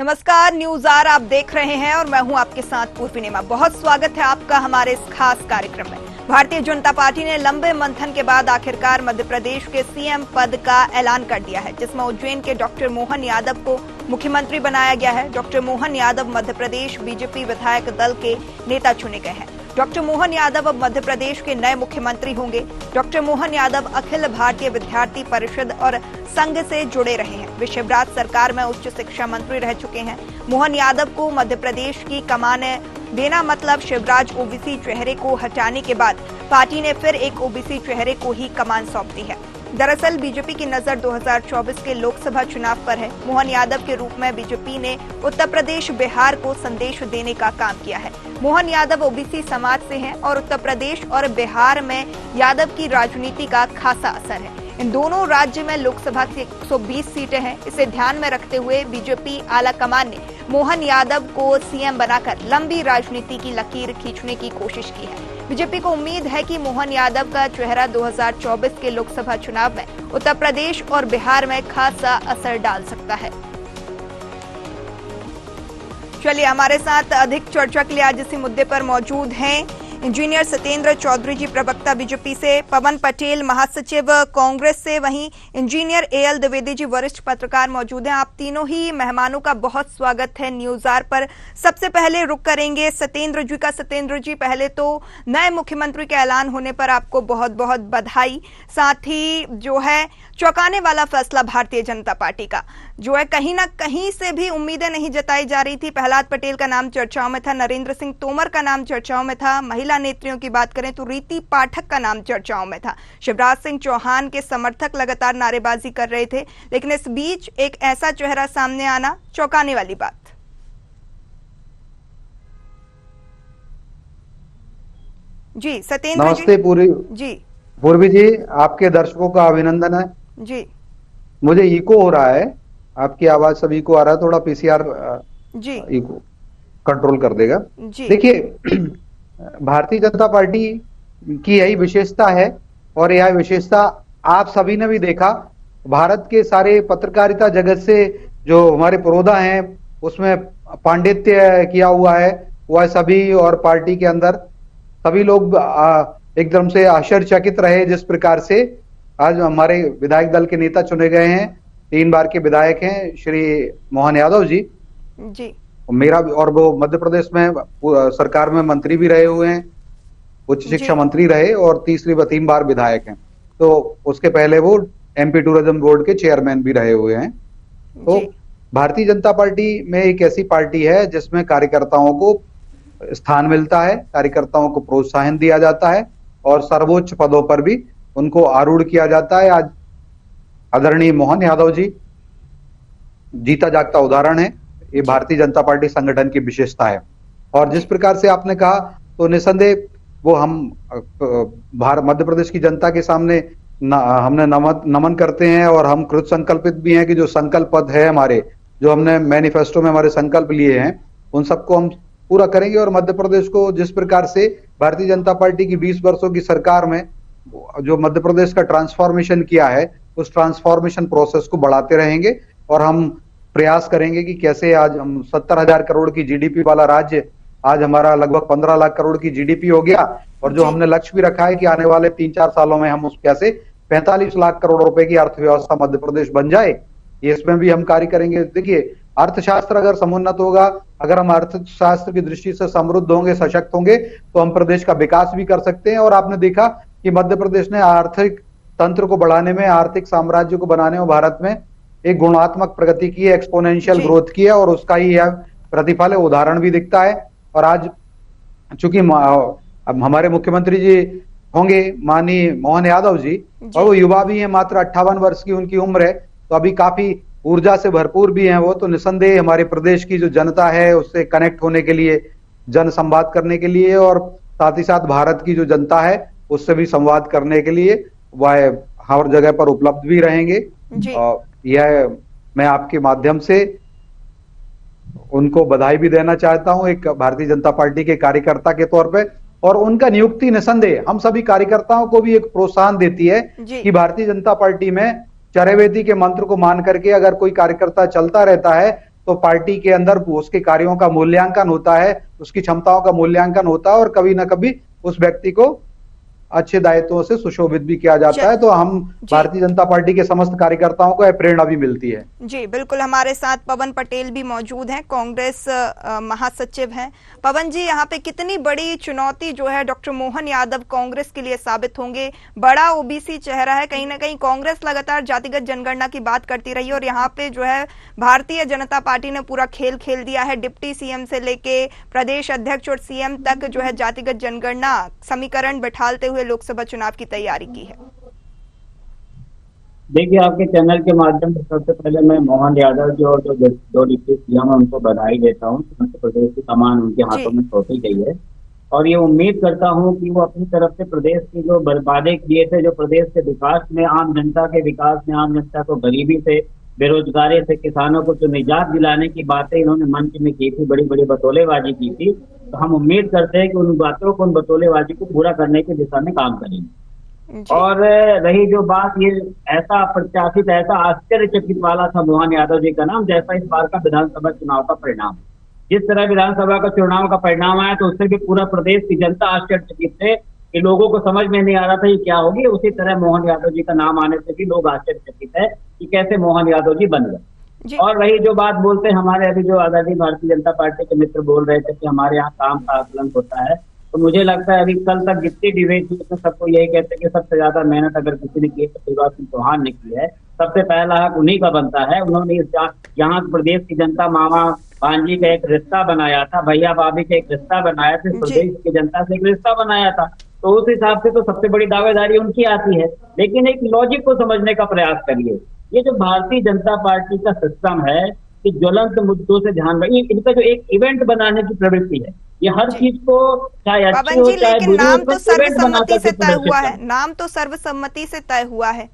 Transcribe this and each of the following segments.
नमस्कार, news are आप देख रहे हैं और मैं हूं आपके साथ पूर्वी नेमा। बहुत स्वागत है आपका हमारे इस खास कार्यक्रम में। भारतीय जनता पार्टी ने लंबे मंथन के बाद आखिरकार मध्य प्रदेश के सीएम पद का ऐलान कर दिया है, जिसमें उज्जैन के डॉक्टर मोहन यादव को मुख्यमंत्री बनाया गया है। डॉक्टर मोहन यादव मध्य प्रदेश बीजेपी विधायक दल के नेता चुने गए हैं। डॉक्टर मोहन यादव अब मध्य प्रदेश के नए मुख्यमंत्री होंगे। डॉक्टर मोहन यादव अखिल भारतीय विद्यार्थी परिषद और संघ से जुड़े रहे हैं। वे शिवराज सरकार में उच्च शिक्षा मंत्री रह चुके हैं। मोहन यादव को मध्य प्रदेश की कमान देना मतलब शिवराज ओबीसी चेहरे को हटाने के बाद पार्टी ने फिर एक ओबीसी चेहरे को ही कमान सौंप दी है। दरअसल बीजेपी की नजर 2024 के लोकसभा चुनाव पर है। मोहन यादव के रूप में बीजेपी ने उत्तर प्रदेश बिहार को संदेश देने का काम किया है। मोहन यादव ओबीसी समाज से हैं और उत्तर प्रदेश और बिहार में यादव की राजनीति का खासा असर है। इन दोनों राज्य में लोकसभा की 120 सीटें हैं। इसे ध्यान में रखते हुए बीजेपी आला कमान ने मोहन यादव को सीएम बनाकर लंबी राजनीति की लकीर खींचने की कोशिश की है। बीजेपी को उम्मीद है कि मोहन यादव का चेहरा 2024 के लोकसभा चुनाव में उत्तर प्रदेश और बिहार में खासा असर डाल सकता है। चलिए, हमारे साथ अधिक चर्चा के लिए आज इसी मुद्दे पर मौजूद हैं इंजीनियर सत्येंद्र चौधरी जी, प्रवक्ता बीजेपी से, पवन पटेल महासचिव कांग्रेस से, वहीं इंजीनियर एएल द्विवेदी जी वरिष्ठ पत्रकार मौजूद हैं। आप तीनों ही मेहमानों का बहुत स्वागत है न्यूज आर पर। सबसे पहले रुक करेंगे सत्येंद्र जी का। सत्येंद्र जी, पहले तो नए मुख्यमंत्री के ऐलान होने पर आपको बहुत बहुत बधाई। साथ ही जो है चौंकाने वाला फैसला भारतीय जनता पार्टी का, जो है कहीं ना कहीं से भी उम्मीदें नहीं जताई जा रही थी। प्रहलाद पटेल का नाम चर्चाओं में था, नरेंद्र सिंह तोमर का नाम चर्चाओं में था, महिला नेत्रियों की बात करें तो रीति पाठक का नाम चर्चाओं में था। शिवराज सिंह चौहान के समर्थक लगातार नारेबाजी कर रहे थे, लेकिन इस बीच एक ऐसा चेहरा सामने आना चौंकाने वाली बात। जी सत्येंद्र नमस्ते जी। पूर्वी जी, आपके दर्शकों का अभिनंदन है जी। मुझे इको हो रहा है, आपकी आवाज सब इको आ रहा है, थोड़ा पीसीआर जी इको कंट्रोल कर देगा। देखिए, भारतीय जनता पार्टी की यही विशेषता है और यह विशेषता आप सभी ने भी देखा। भारत के सारे पत्रकारिता जगत से जो हमारे पुरोधा हैं उसमें पांडित्य किया हुआ है, वह सभी और पार्टी के अंदर सभी लोग एकदम से आश्चर्यचकित रहे जिस प्रकार से आज हमारे विधायक दल के नेता चुने गए हैं। 3 बार के विधायक हैं श्री मोहन यादव जी। मेरा और वो मध्य प्रदेश में सरकार में मंत्री भी रहे हुए हैं, उच्च शिक्षा मंत्री रहे और 3 बार विधायक हैं। तो उसके पहले वो एमपी टूरिज्म बोर्ड के चेयरमैन भी रहे हुए हैं। तो भारतीय जनता पार्टी में एक ऐसी पार्टी है जिसमें कार्यकर्ताओं को स्थान मिलता है, कार्यकर्ताओं को प्रोत्साहन दिया जाता है और सर्वोच्च पदों पर भी उनको आरूढ़ किया जाता है। आज आदरणीय मोहन यादव जी जीता जागता उदाहरण है। ये भारतीय जनता पार्टी संगठन की विशेषता है और जिस प्रकार से आपने कहा तो निसंदेह वो हम मध्य प्रदेश की जनता के सामने हमने नमन करते हैं और हम कृत संकल्पित भी हैं कि जो संकल्प पद है हमारे, जो हमने मैनिफेस्टो में हमारे संकल्प लिए हैं, उन सबको हम पूरा करेंगे। और मध्य प्रदेश को जिस प्रकार से भारतीय जनता पार्टी की 20 वर्षों की सरकार में जो मध्य प्रदेश का ट्रांसफॉर्मेशन किया है, उस ट्रांसफॉर्मेशन प्रोसेस को बढ़ाते रहेंगे और हम प्रयास करेंगे कि कैसे आज हम 70,000 करोड़ की जीडीपी वाला राज्य आज हमारा लगभग 15 लाख करोड़ की जीडीपी हो गया और जो हमने लक्ष्य भी रखा है कि आने वाले 3-4 सालों में हम उस कैसे 45 लाख करोड़ रुपए की अर्थव्यवस्था मध्य प्रदेश बन जाए, ये इसमें भी हम कार्य करेंगे। देखिए, अर्थशास्त्र अगर समुन्नत होगा, अगर हम अर्थशास्त्र की दृष्टि से समृद्ध होंगे, सशक्त होंगे, तो हम प्रदेश का विकास भी कर सकते हैं। और आपने देखा कि मध्य प्रदेश ने आर्थिक तंत्र को बढ़ाने में, आर्थिक साम्राज्य को बनाने में भारत में एक गुणात्मक प्रगति की है, एक्सपोनेंशियल ग्रोथ की है और उसका ही यह प्रतिफल है, उदाहरण भी दिखता है। और आज चूंकि हमारे मुख्यमंत्री जी होंगे माननीय मोहन यादव जी और वो युवा भी हैं, मात्र 58 वर्ष की उनकी उम्र है, तो अभी काफी ऊर्जा से भरपूर भी हैं वो। तो निसंदेह हमारे प्रदेश की जो जनता है उससे कनेक्ट होने के लिए, जन संवाद करने के लिए और साथ ही साथ भारत की जो जनता है उससे भी संवाद करने के लिए वह हर जगह पर उपलब्ध भी रहेंगे। यह मैं आपके माध्यम से उनको बधाई भी देना चाहता हूं एक भारतीय जनता पार्टी के कार्यकर्ता के तौर पे। और उनका नियुक्ति निसंदेह हम सभी कार्यकर्ताओं को भी एक प्रोत्साहन देती है कि भारतीय जनता पार्टी में चरैवेति के मंत्र को मान करके अगर कोई कार्यकर्ता चलता रहता है तो पार्टी के अंदर उसके कार्यों का मूल्यांकन होता है, उसकी क्षमताओं का मूल्यांकन होता है और कभी ना कभी उस व्यक्ति को अच्छे दायित्वों से सुशोभित भी किया जाता है। तो हम भारतीय जनता पार्टी के समस्त कार्यकर्ताओं को प्रेरणा भी मिलती है। जी बिल्कुल, हमारे साथ पवन पटेल भी मौजूद हैं, कांग्रेस महासचिव हैं। पवन जी, यहाँ पे कितनी बड़ी चुनौती जो है डॉक्टर मोहन यादव कांग्रेस के लिए साबित होंगे? बड़ा ओबीसी चेहरा है, कहीं ना कहीं कांग्रेस लगातार जातिगत जनगणना की बात करती रही और यहाँ पे जो है भारतीय जनता पार्टी ने पूरा खेल खेल दिया है। डिप्टी सीएम से लेके प्रदेश अध्यक्ष और सीएम तक जो है जातिगत जनगणना समीकरण बैठालते हुए लोकसभा चुनाव की तैयारी की है। देखिए, आपके चैनल के माध्यम से सबसे पहले मैं मोहन यादव जी और जो दो डिप्टी सीएम है उनको बधाई देता हूँ। मध्य प्रदेश की कमान उनके हाथों में सौंपी गई है और ये उम्मीद करता हूँ कि वो अपनी तरफ से प्रदेश की जो वादे किए थे, जो प्रदेश के विकास में, आम जनता के विकास में, आम जनता को गरीबी से, बेरोजगारी से, किसानों को जो निजात दिलाने की बातें इन्होंने मंच में की थी, बड़ी बड़ी बतौलेबाजी की थी, तो हम उम्मीद करते हैं कि उन बातों को, उन बतौलेबाजी को पूरा करने की दिशा में काम करेंगे। और रही जो बात, ये ऐसा अप्रत्याशित, ऐसा आश्चर्यचकित वाला था मोहन यादव जी का नाम, जैसा इस बार का विधानसभा चुनाव का परिणाम। जिस तरह विधानसभा का चुनाव का परिणाम आया तो उससे भी पूरा प्रदेश की जनता आश्चर्यचकित थे कि लोगों को समझ में नहीं आ रहा था ये क्या होगी। उसी तरह मोहन यादव जी का नाम आने से भी लोग आश्चर्यचकित है कि कैसे मोहन यादव जी बन गए। और रही जो बात बोलते हैं हमारे अभी जो आजादी भारतीय जनता पार्टी के मित्र बोल रहे थे कि हमारे यहाँ काम का आकलन होता है, तो मुझे लगता है अभी कल तक जितनी डिबेट हुई तो सबको यही कहते हैं कि सबसे ज्यादा मेहनत अगर किसी ने की तो शिवराज सिंह चौहान ने की है। सबसे पहला हक उन्हीं का बनता है। उन्होंने यहाँ प्रदेश की जनता, मामा भांजी का एक रिश्ता बनाया था, भैया भाभी का एक रिश्ता बनाया था, प्रदेश की जनता से एक रिश्ता बनाया था, तो उस हिसाब से तो सबसे बड़ी दावेदारी उनकी आती है। लेकिन एक लॉजिक को समझने का प्रयास करिए। ये जो भारतीय जनता पार्टी का सिस्टम है कि ज्वलंत मुद्दों से ध्यान रखिए, इनका जो एक इवेंट बनाने की प्रवृत्ति है, ये हर चीज को चाहे अच्छी हो चाहे बुरी हो, नाम तो सर्वसम्मति से तय हुआ है, नाम तो सर्वसम्मति से तय हुआ है।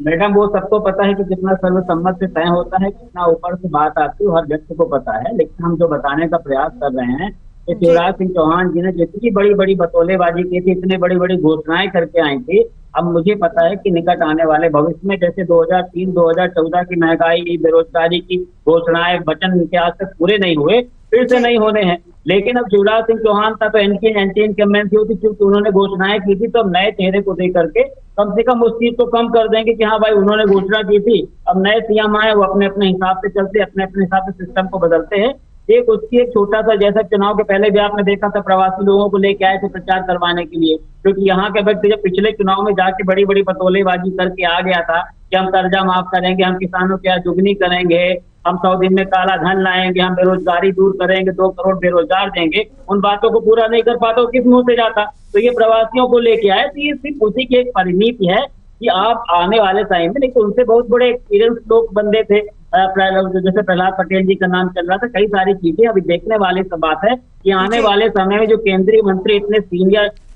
मैडम, वो सबको पता है कि कितना सर्वसम्मत से तय होता है, कितना ऊपर से बात आती है, हर व्यक्ति को पता है। लेकिन हम जो बताने का प्रयास कर रहे हैं कि शिवराज सिंह चौहान जी ने जितनी बड़ी बड़ी बतौलेबाजी की थी, इतनी बड़ी बड़ी घोषणाएं करके आई थी, अब मुझे पता है कि निकट आने वाले भविष्य में जैसे 2003-2014 की महंगाई, बेरोजगारी की घोषणाएं, वचन इनके आज तक पूरे नहीं हुए, फिर से नहीं होने हैं। लेकिन अब शिवराज सिंह चौहान था तो एंटी इनकम्बेंसी होती, क्योंकि उन्होंने घोषणाएं की थी, तो अब नए चेहरे को देख करके कम से कम उस चीज को कम कर देंगे कि हाँ भाई उन्होंने घोषणा की थी, अब नए सीएम आए, वो अपने अपने हिसाब से चलते, अपने अपने हिसाब से सिस्टम को बदलते हैं। एक उसकी एक छोटा सा, जैसा चुनाव के पहले भी आपने देखा था, प्रवासी लोगों को लेके आए थे प्रचार करवाने के लिए, क्योंकि यहाँ के व्यक्ति जब पिछले चुनाव में जाके बड़ी बड़ी बतौलेबाजी करके आ गया था कि हम कर्जा माफ करेंगे, हम किसानों की आय दुगनी करेंगे, हम 100 दिन में काला धन लाएंगे, हम बेरोजगारी दूर करेंगे, 2 करोड़ बेरोजगार देंगे, उन बातों को पूरा नहीं कर पाता, किस मुंह से जाता? तो ये प्रवासियों को लेके आए, तो ये सिर्फ उसी की एक परिणति है कि आप आने वाले टाइम में, लेकिन उनसे बहुत बड़े एक्सपीरियंस लोग बंदे थे, जैसे प्रहलाद पटेल जी का नाम चल रहा था, कई सारी चीजें अभी देखने वाली सब बात है कि आने वाले समय में जो केंद्रीय मंत्री इतने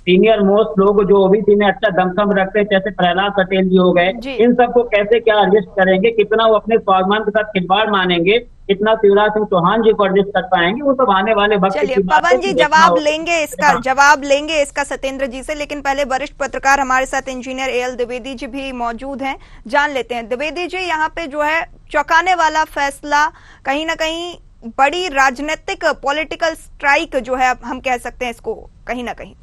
सीनियर मोस्ट लोग जो ओबीसी में अच्छा दमखम रखते हैं, जैसे प्रहलाद पटेल जी हो गए, इन सबको कैसे क्या एडजस्ट करेंगे, कितना वो अपने स्वाभिमान के साथ खिलवाड़ मानेंगे, कितना शिवराज सिंह चौहान जी को एडजस्ट कर पाएंगे, वो सब आने वाले वक्त की बात है। पवन जी जवाब लेंगे इसका सत्येंद्र जी से, लेकिन पहले वरिष्ठ पत्रकार हमारे साथ इंजीनियर एएल द्विवेदी जी भी मौजूद हैं, जान लेते हैं। द्विवेदी जी, यहाँ पे जो है चौंकाने वाला फैसला, कहीं ना कहीं बड़ी राजनीतिक पॉलिटिकल स्ट्राइक जो है हम कह सकते हैं इसको, कहीं ना कहीं।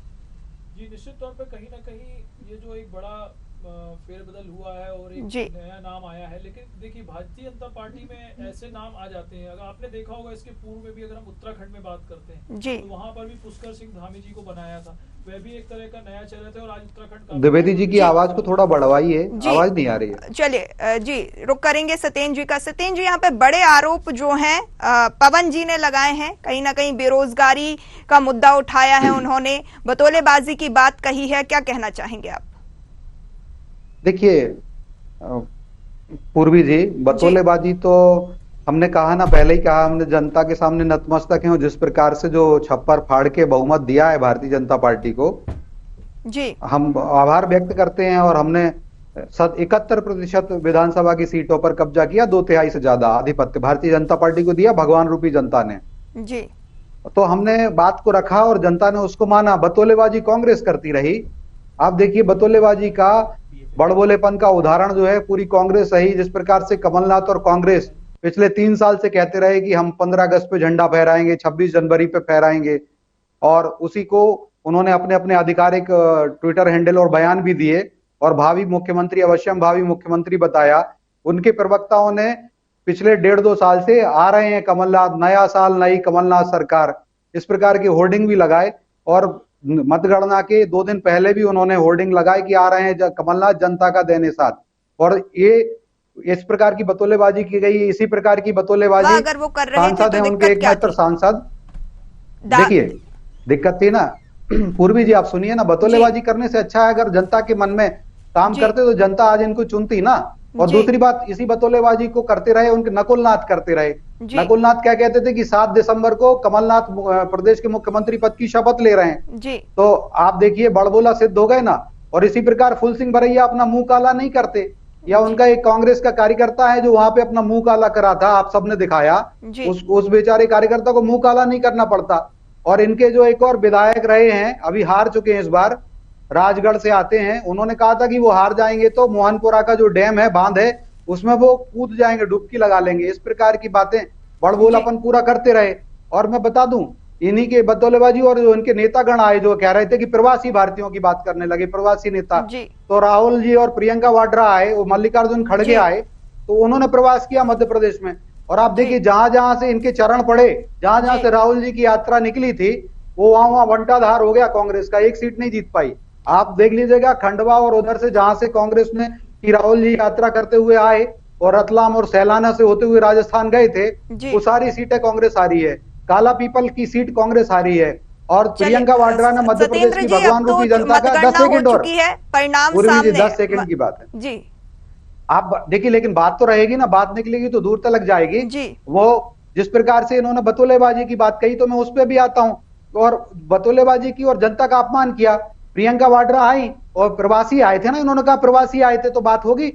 जी, निश्चित तौर पे कहीं ना कहीं ये जो एक बड़ा फेरबदल हुआ है और एक नया नाम आया है। लेकिन देखिए, भारतीय जनता पार्टी में ऐसे नाम आ जाते हैं, अगर आपने देखा होगा इसके पूर्व में भी, अगर हम उत्तराखंड में बात करते हैं तो वहां पर भी पुष्कर सिंह धामी जी को बनाया था, वह भी एक तरह का नया चेहरा थे। और आज उत्तराखंड का, द्विवेदी जी की आवाज को थोड़ा बढ़वाइए, आवाज नहीं आ रही है। चलिए जी, रुक करेंगे सत्येंद्र जी का। सत्येंद्र जी, यहाँ पे बड़े आरोप जो हैं पवन जी ने लगाए हैं, कहीं ना कहीं बेरोजगारी का मुद्दा उठाया है उन्होंने, बतौलेबाजी की बात कही है, क्या कहना चाहेंगे आप? देखिए पूर्वी जी, बतौलेबाजी तो हमने कहा ना, पहले ही कहा, हमने जनता के सामने नतमस्तक हैं, जिस प्रकार से जो छप्पर फाड़ के बहुमत दिया है भारतीय जनता पार्टी को जी, हम आभार व्यक्त करते हैं। और हमने 71% विधानसभा की सीटों पर कब्जा किया, 2/3 से ज्यादा आधिपत्य भारतीय जनता पार्टी को दिया भगवान रूपी जनता ने जी। तो हमने बात को रखा और जनता ने उसको माना। बतौलेबाजी कांग्रेस करती रही। आप देखिए, बतौलेबाजी का बड़बोलेपन का उदाहरण जो है पूरी कांग्रेस रही, जिस प्रकार से कमलनाथ और कांग्रेस पिछले 3 साल से कहते रहे कि हम 15 अगस्त पे झंडा फहराएंगे, 26 जनवरी पे फहराएंगे, और उसी को उन्होंने अपने अपने आधिकारिक ट्विटर हैंडल और बयान भी दिए और भावी मुख्यमंत्री, अवश्यम भावी मुख्यमंत्री बताया। उनके प्रवक्ताओं ने पिछले 1.5-2 साल से आ रहे हैं कमलनाथ, नया साल नई कमलनाथ सरकार, इस प्रकार की होर्डिंग भी लगाए, और मतगणना के 2 दिन पहले भी उन्होंने होर्डिंग लगाए कि आ रहे हैं कमलनाथ, जनता का देने साथ। और ये इस प्रकार की बतौलेबाजी की गई। इसी प्रकार की बतौलेबाजी अगर वो कर रहे थे सांसद तो है उनके एकमात्र सांसद, देखिए दिक्कत थी ना पूर्वी जी, आप सुनिए ना, बतौलेबाजी करने से अच्छा है अगर जनता के मन में काम करते तो जनता आज इनको चुनती ना। और दूसरी बात, इसी बतौलेबाजी को करते रहे उनके नकुलनाथ करते रहे। नकुलनाथ क्या कहते थे कि 7 दिसंबर को कमलनाथ प्रदेश के मुख्यमंत्री पद की शपथ ले रहे हैं जी। तो आप देखिए बड़बोला सिद्ध हो गए ना। और इसी प्रकार फूल सिंह भरैया अपना मुंह काला नहीं करते, या उनका एक कांग्रेस का कार्यकर्ता है जो वहां पे अपना मुंह काला करा था, आप सबने दिखाया, उस बेचारे कार्यकर्ता को मुंह काला नहीं करना पड़ता। और इनके जो एक और विधायक रहे हैं, अभी हार चुके हैं इस बार, राजगढ़ से आते हैं, उन्होंने कहा था कि वो हार जाएंगे तो मोहनपुरा का जो डैम है, बांध है, उसमें वो कूद जाएंगे, डुबकी लगा लेंगे। इस प्रकार की बातें बड़बोलापन पूरा करते रहे। और मैं बता दूं, इन्हीं के बतौलेबाजी और जो इनके नेतागण आए जो कह रहे थे कि प्रवासी भारतीयों की बात करने लगे, प्रवासी नेता, तो राहुल जी और प्रियंका वाड्रा आए, वो मल्लिकार्जुन खड़गे आए, तो उन्होंने प्रवास किया मध्य प्रदेश में। और आप देखिए जहां जहां से इनके चरण पड़े, जहां जहां से राहुल जी की यात्रा निकली थी, वो वहां बंटाधार हो गया कांग्रेस का, एक सीट नहीं जीत पाई। आप देख लीजिएगा खंडवा और उधर से जहां से कांग्रेस ने की राहुल जी यात्रा करते हुए आए और रतलाम और सैलाना से होते हुए राजस्थान गए थे, वो सारी सीटें कांग्रेस हारी है। काला पीपल की सीट कांग्रेस हारी है। और प्रियंका वाड्रा ने मध्य प्रदेश की भगवान रूपी जनता का 10 सेकंड और परिणाम सामने 10 सेकंड की बात है जी। आप देखिए, लेकिन बात तो रहेगी ना, बात निकलेगी तो दूर तक जाएगी जी। वो जिस प्रकार से इन्होंने बतौलेबाजी की बात कही, तो मैं उस पर भी आता हूं। और बतौलेबाजी की और जनता का अपमान किया। प्रियंका वाड्रा आई और प्रवासी आए थे ना, इन्होंने कहा प्रवासी आए थे तो बात होगी,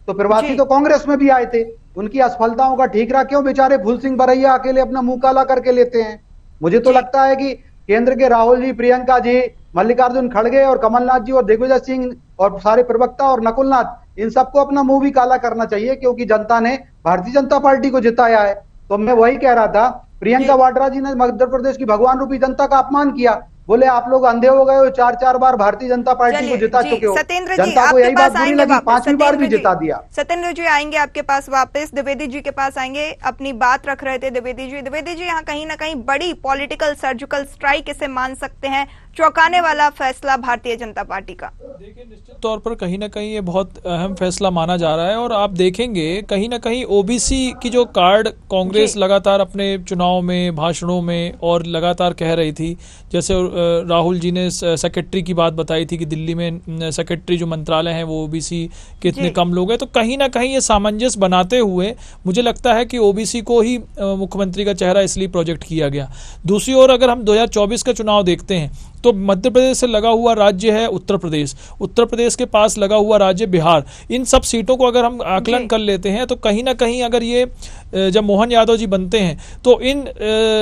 तो प्रवासी तो कांग्रेस में भी आए थे। उनकी असफलताओं का ठीकरा क्यों बेचारे फूल सिंह भरैया अकेले अपना मुंह काला करके लेते हैं? मुझे तो लगता है कि केंद्र के राहुल जी, प्रियंका जी, मल्लिकार्जुन खड़गे और कमलनाथ जी और दिग्विजय सिंह और सारे प्रवक्ता और नकुलनाथ, इन सबको अपना मुंह भी काला करना चाहिए, क्योंकि जनता ने भारतीय जनता पार्टी को जिताया है। तो मैं वही कह रहा था, प्रियंका वाड्रा जी ने मध्य प्रदेश की भगवान रूपी जनता का अपमान किया। बोले आप लोग अंधे हो गए हो, 4-4 बार भारतीय जनता पार्टी को जिता चुके हो, जनता को यही बात बुरी लगी, 5वीं बार भी जिता दिया। सत्येंद्र जी आएंगे आपके पास वापस, द्विवेदी जी के पास आएंगे, अपनी बात रख रहे थे द्विवेदी जी यहाँ कहीं ना कहीं बड़ी पॉलिटिकल सर्जिकल स्ट्राइक इसे मान सकते हैं, चौंकाने वाला फैसला भारतीय जनता पार्टी का। देखिए निश्चित तौर पर कहीं ना कहीं ये बहुत अहम फैसला माना जा रहा है। और आप देखेंगे कहीं ना कहीं ओबीसी की जो कार्ड कांग्रेस लगातार अपने चुनाव में, भाषणों में और लगातार कह रही थी, जैसे राहुल जी ने सेक्रेटरी की बात बताई थी कि दिल्ली में सेक्रेटरी जो मंत्रालय हैं वो ओबीसी के इतने कम लोग हैं, तो कहीं ना कहीं ये सामंजस्य बनाते हुए मुझे लगता है कि ओबीसी को ही मुख्यमंत्री का चेहरा इसलिए प्रोजेक्ट किया गया। दूसरी ओर अगर हम 2024 का चुनाव देखते हैं तो मध्य प्रदेश से लगा हुआ राज्य है उत्तर प्रदेश, उत्तर प्रदेश के पास लगा हुआ राज्य बिहार, इन सब सीटों को अगर हम आकलन कर लेते हैं तो कहीं ना कहीं अगर ये जब मोहन यादव जी बनते हैं तो इन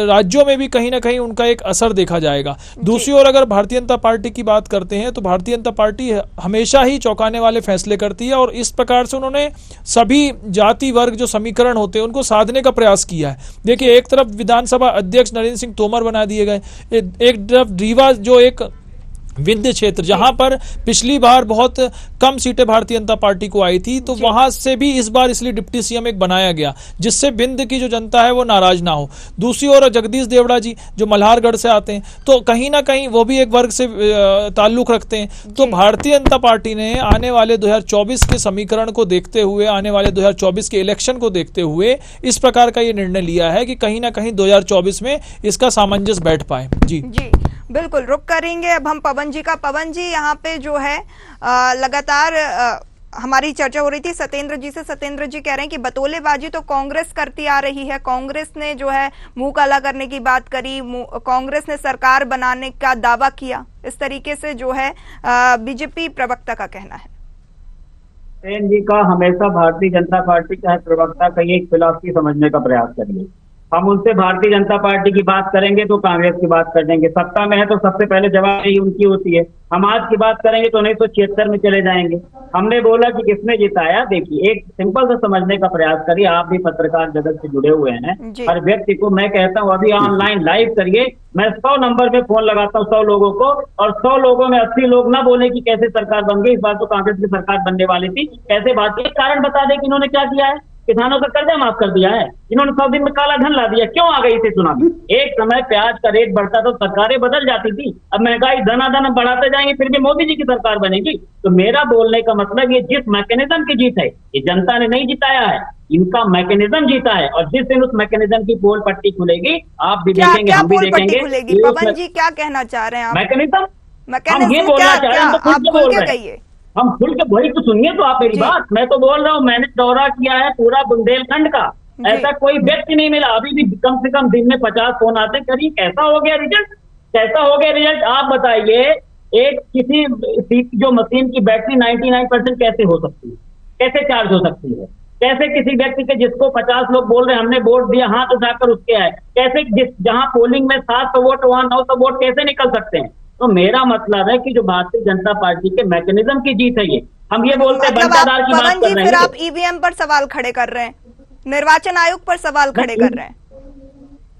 राज्यों में भी कहीं ना कहीं उनका एक असर देखा जाएगा। दूसरी ओर अगर भारतीय जनता पार्टी की बात करते हैं तो भारतीय जनता पार्टी हमेशा ही चौंकाने वाले फैसले करती है और इस प्रकार से उन्होंने सभी जाति वर्ग जो समीकरण होते हैं उनको साधने का प्रयास किया है। देखिए एक तरफ विधानसभा अध्यक्ष नरेंद्र सिंह तोमर बना दिए गए, एक तरफ रीवा जो एक विंध्य क्षेत्र जहां पर पिछली बार बहुत कम सीटें भारतीय जनता पार्टी को आई थी, तो वहां से भी इस बार इसलिए डिप्टी सीएम एक बनाया गया जिससे विंध्य की जो जनता है वो नाराज ना हो। दूसरी ओर जगदीश देवड़ा जी जो मल्हारगढ़ से आते हैं तो कहीं ना कहीं वो भी एक वर्ग से ताल्लुक रखते हैं। तो भारतीय जनता पार्टी ने आने वाले 2024 के समीकरण को देखते हुए, आने वाले 2024 के इलेक्शन को देखते हुए इस प्रकार का ये निर्णय लिया है कि कहीं ना कहीं 2024 में इसका सामंजस्य बैठ पाए। जी बिल्कुल, रुक करेंगे अब हम पवन जी का। पवन जी यहाँ पे जो है लगातार हमारी चर्चा हो रही थी सत्येंद्र जी से। सत्येंद्र जी कह रहे हैं कि बतौलेबाजी तो कांग्रेस करती आ रही है, कांग्रेस ने जो है मुंह काला करने की बात करी, कांग्रेस ने सरकार बनाने का दावा किया, इस तरीके से जो है बीजेपी प्रवक्ता का कहना है। सेन जी का हमेशा भारतीय जनता पार्टी का प्रवक्ता का एक फिलॉसफी समझने का प्रयास करिए। हम उनसे भारतीय जनता पार्टी की बात करेंगे तो कांग्रेस की बात कर देंगे, सत्ता में है तो सबसे पहले जवाब यही उनकी होती है। हम आज की बात करेंगे तो 1976 में चले जाएंगे। हमने बोला कि किसने जिताया, देखिए एक सिंपल सा समझने का प्रयास करिए, आप भी पत्रकार जगत से जुड़े हुए हैं। हर व्यक्ति को मैं कहता हूँ अभी ऑनलाइन लाइव करिए, मैं 100 नंबर पे फोन लगाता हूँ 100 लोगों को, और 100 लोगों में 80 लोग ना बोले कि कैसे सरकार बन गई, इस बार तो कांग्रेस की सरकार बनने वाली थी, कैसे बात की, कारण बता दें कि इन्होंने क्या किया है। किसानों का कर्जा माफ कर दिया है, इन्होंने 100 दिन में काला धन ला दिया। क्यों आ गई थी सुनामी? एक समय प्याज का रेट बढ़ता तो सरकारें बदल जाती थी, अब महंगाई धनाधन बढ़ाते जाएंगे फिर भी मोदी जी की सरकार बनेगी। तो मेरा बोलने का मतलब ये जिस मैकेनिज्म की जीत है, ये जनता ने नहीं जिताया है, इनका मैकेनिज्म जीता है। और जिस दिन उस मैकेनिज्म की पोल पट्टी खुलेगी, आप भी देखेंगे, हम भी देखेंगे। पवन जी क्या कहना चाह रहे हैं? मैकेनिज्म हम ये बोलना चाह रहे हैं, हम तो खुद से बोल रहे हैं, हम खुल के वही तो सुनिए तो आप मेरी बात। मैं तो बोल रहा हूँ, मैंने दौरा किया है पूरा बुंदेलखंड का, ऐसा कोई व्यक्ति नहीं मिला अभी भी, कम से कम दिन में 50 फोन आते, करिए कैसा हो गया रिजल्ट, कैसा हो गया रिजल्ट, आप बताइए। एक किसी जो मशीन की बैटरी 99% कैसे हो सकती है, कैसे चार्ज हो सकती है, कैसे किसी व्यक्ति के जिसको 50 लोग बोल रहे हैं हमने वोट दिया, हाथ उठाकर उसके आए, कैसे जहां पोलिंग में 700 वोट वहां 900 वोट कैसे निकल सकते हैं। तो मेरा मतलब है कि जो भारतीय जनता पार्टी के मैकेनिज्म की जीत है ये, हम ये बोलते हैं बंटाधार की बात कर रहे हैं। फिर आप ईवीएम पर सवाल खड़े कर रहे हैं, निर्वाचन आयोग पर सवाल खड़े कर रहे हैं।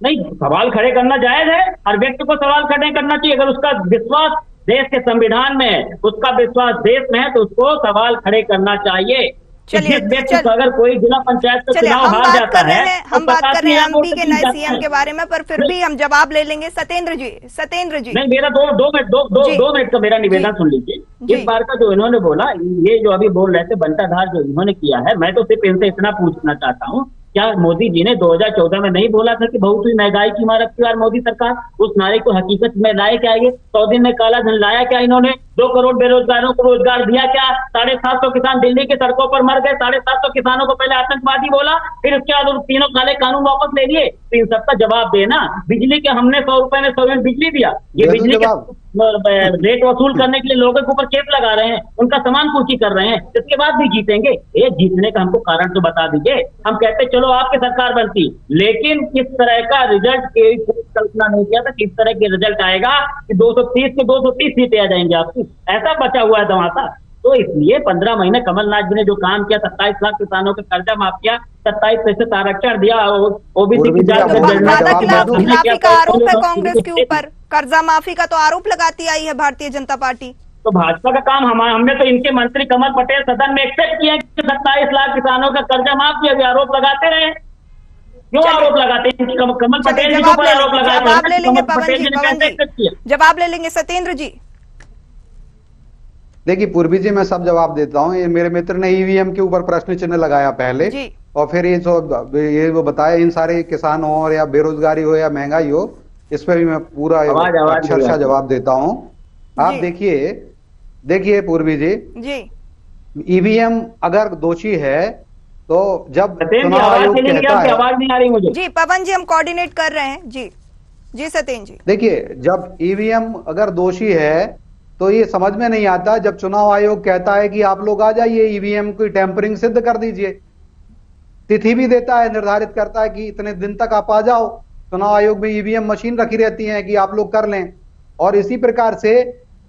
नहीं, सवाल खड़े करना जायज है, हर व्यक्ति को सवाल खड़े करना चाहिए। अगर उसका विश्वास देश के संविधान में है, उसका विश्वास देश में है, तो उसको सवाल खड़े करना चाहिए। चलिए, अगर कोई जिला पंचायत का चुनाव हार जाता है, हम बात कर रहे हैं एमपी के नए सीएम के बारे में, पर फिर भी हम जवाब ले लेंगे। सत्येंद्र जी नहीं, मेरा दो मिनट का मेरा निवेदन सुन लीजिए। इस बार का जो इन्होंने बोला, ये जो अभी बोल रहे थे बंटाधार जो इन्होंने किया है, मैं तो सिर्फ इनसे इतना पूछना चाहता हूँ, क्या मोदी जी ने 2014 में नहीं बोला था कि बहुत ही महंगाई की मार रखती है मोदी सरकार? उस नारे को हकीकत में लाए क्या ये? 100 दिन में काला धन लाया क्या इन्होंने? 2 करोड़ बेरोजगारों को रोजगार दिया क्या? 750 किसान दिल्ली के सड़कों पर मर गए, 750 किसानों को पहले आतंकवादी बोला, फिर उसके बाद तीनों काले कानून वापस ले लिए। तो इन सबका जवाब देना। बिजली के हमने 100 रुपए में 100 यूनिट बिजली दिया, ये बिजली के रेट वसूल करने के लिए लोगों के ऊपर केस लगा रहे हैं, उनका सामान पूर्ति कर रहे हैं, इसके बाद भी जीतेंगे? ये जीतने का हमको कारण तो बता दीजिए। हम कहते चलो आपकी सरकार बनती, लेकिन किस तरह का रिजल्ट की कल्पना नहीं किया था, किस तरह के रिजल्ट आएगा कि 230 के 230 सीटें आ जाएंगे आपकी, ऐसा बचा हुआ है धमाका। तो इसलिए 15 महीने कमलनाथ जी ने जो काम किया, 27 लाख किसानों का कर्जा माफ किया, 27% आरक्षण दिया, ओबीसी की खिलाफी का आरोप है कांग्रेस के ऊपर, कर्जा माफी का तो आरोप लगाती आई है भारतीय जनता पार्टी। तो भाजपा का काम, हमने तो इनके मंत्री कमल पटेल सदन में एक्सेप्ट किया कि 27 लाख किसानों का कर्जा माफ किया, अभी आरोप लगाते रहे। क्यों आरोप लगाते हैं? कमल पटेल जी को आरोप लगाते हैं। जवाब ले लेंगे पवन जी, जवाब ले लेंगे सत्येंद्र जी। देखिए पूर्वी जी, मैं सब जवाब देता हूँ। ये मेरे मित्र ने ईवीएम के ऊपर प्रश्न चिन्ह लगाया पहले, और फिर ये वो बताया इन सारे किसानों और या बेरोजगारी हो या महंगाई हो, इस पर भी मैं पूरा अक्षरशः जवाब देता हूँ। आप देखिए पूर्वी जी, ईवीएम अगर दोषी है तो जब चुनाव आयोग कहता है, आवाज नहीं आ रही मुझे। जी पवन जी, हम कोऑर्डिनेट कर रहे हैं। जी सत्येंद्र जी, देखिए जब ईवीएम अगर दोषी है तो ये समझ में नहीं आता, जब चुनाव आयोग कहता है कि आप लोग आ जाइए ईवीएम की टेम्परिंग सिद्ध कर दीजिए, तिथि भी देता है, निर्धारित करता है कि इतने दिन तक आप आ जाओ, चुनाव आयोग में ईवीएम मशीन रखी रहती है कि आप लोग कर लें। और इसी प्रकार से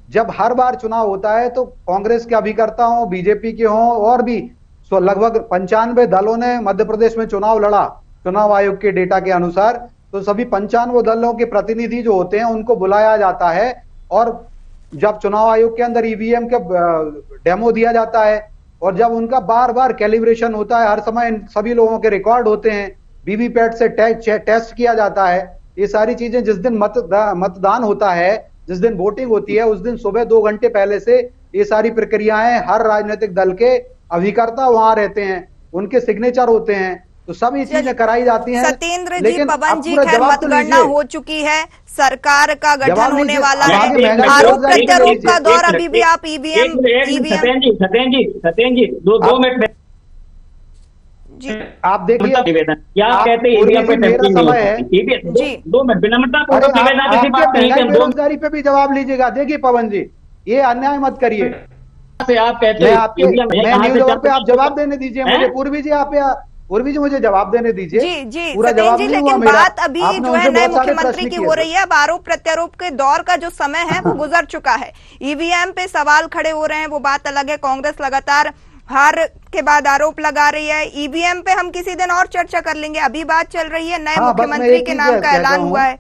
जब हर बार चुनाव होता है तो कांग्रेस के अभिकर्ता हो, बीजेपी के हों, और भी लगभग 95 दलों ने मध्य प्रदेश में चुनाव लड़ा चुनाव आयोग के डेटा के अनुसार। तो सभी 95 दलों के प्रतिनिधि जो होते हैं उनको बुलाया जाता है, और जब चुनाव आयोग के अंदर ईवीएम का डेमो दिया जाता है, और जब उनका बार बार कैलिब्रेशन होता है, हर समय सभी लोगों के रिकॉर्ड होते हैं, वीवीपैट से टेस्ट किया जाता है, ये सारी चीजें जिस दिन मतदान होता है, जिस दिन वोटिंग होती है, उस दिन सुबह 2 घंटे पहले से ये सारी प्रक्रियाएं, हर राजनीतिक दल के अभिकर्ता वहां रहते हैं, उनके सिग्नेचर होते हैं, तो सब ये चीजें कराई जाती हैं। सत्येंद्र जी, पवन जी, खैर मतगणना हो चुकी है, सरकार का गठन होने वाला है, आरोप प्रत्यारोप का दौर अभी भी आप ईवीएम सत्येंद्र जी 2 मिनट में जी आप देखिए क्या कहते हैं, मेरा समय है जी, 2 मिनट विनम्रता बेरोजगारी पे भी जवाब लीजिएगा। देखिए पवन जी, ये अन्याय मत करिए, आप कहते हैं मैं न्यूज़ पे आप जवाब देने दीजिए मुझे। पूर्वी जी, आप पूर्वी जी मुझे जवाब देने दीजिए। जी जी पूरा सतेंद्र जवाब जी, नहीं हुआ लेकिन मेरा। बात अभी आपने जो है उनसे नए बहुत सारे मुख्यमंत्री प्रश्न की किए हो थे। रही है। अब आरोप प्रत्यारोप के दौर का जो समय है वो गुजर चुका है। ईवीएम पे सवाल खड़े हो रहे हैं, वो बात अलग है। कांग्रेस लगातार हार के बाद आरोप लगा रही है। ईवीएम पे हम किसी दिन और चर्चा कर लेंगे, अभी बात चल रही है नए मुख्यमंत्री के नाम का ऐलान हुआ है।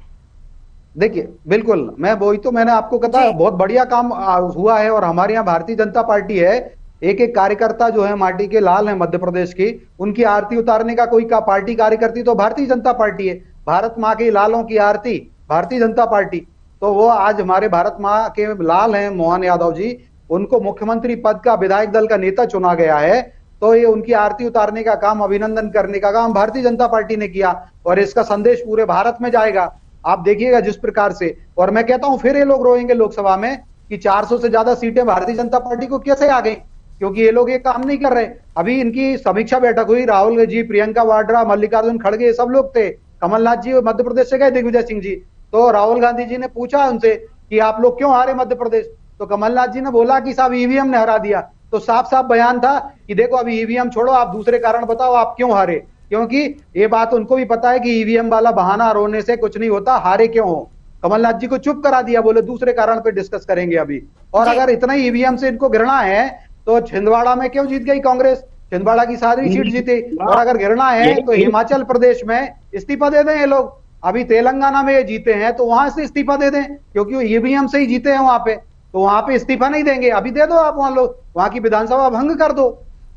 देखिए बिल्कुल, मैं वही तो मैंने आपको कहा, बहुत बढ़िया काम हुआ है। और हमारे यहाँ भारतीय जनता पार्टी है, एक एक कार्यकर्ता जो है माटी के लाल है मध्य प्रदेश की, उनकी आरती उतारने का कोई पार्टी कार्यकर्ती तो भारतीय जनता पार्टी है। भारत माँ के लालों की आरती भारतीय जनता पार्टी। तो वो आज हमारे भारत माँ के लाल हैं मोहन यादव जी, उनको मुख्यमंत्री पद का विधायक दल का नेता चुना गया है। तो ये उनकी आरती उतारने का काम, अभिनंदन करने का काम भारतीय जनता पार्टी ने किया और इसका संदेश पूरे भारत में जाएगा। आप देखिएगा जिस प्रकार से। और मैं कहता हूं फिर ये लोग रोएंगे लोकसभा में कि 400 से ज्यादा सीटें भारतीय जनता पार्टी को कैसे आ गई, क्योंकि ये लोग ये काम नहीं कर रहे। अभी इनकी समीक्षा बैठक हुई, राहुल जी, प्रियंका वाड्रा, मल्लिकार्जुन खड़गे, ये सब लोग थे। कमलनाथ जी मध्य प्रदेश से गए, दिग्विजय सिंह जी। तो राहुल गांधी जी ने पूछा उनसे कि आप लोग क्यों हारे मध्य प्रदेश, तो कमलनाथ जी ने बोला कि साहब ईवीएम ने हरा दिया। तो साफ साफ बयान था कि देखो अभी ईवीएम छोड़ो, आप दूसरे कारण बताओ आप क्यों हारे। क्योंकि ये बात उनको भी पता है कि ईवीएम वाला बहाना रोने से कुछ नहीं होता, हारे क्यों हो। कमलनाथ जी को चुप करा दिया, बोले दूसरे कारण पे डिस्कस करेंगे अभी। और अगर इतना ही ईवीएम से इनको घृणा है तो छिंदवाड़ा में क्यों जीत गई कांग्रेस, छिंदवाड़ा की सारी सीट जीती। और अगर घृणा है तो हिमाचल प्रदेश में इस्तीफा दे दें ये लोग। अभी तेलंगाना में ये जीते हैं तो वहां से इस्तीफा दे दें, क्योंकि ईवीएम से ही जीते हैं वहां पे। तो वहां पे इस्तीफा नहीं देंगे, अभी दे दो आप, वहां लोग वहां की विधानसभा भंग कर दो।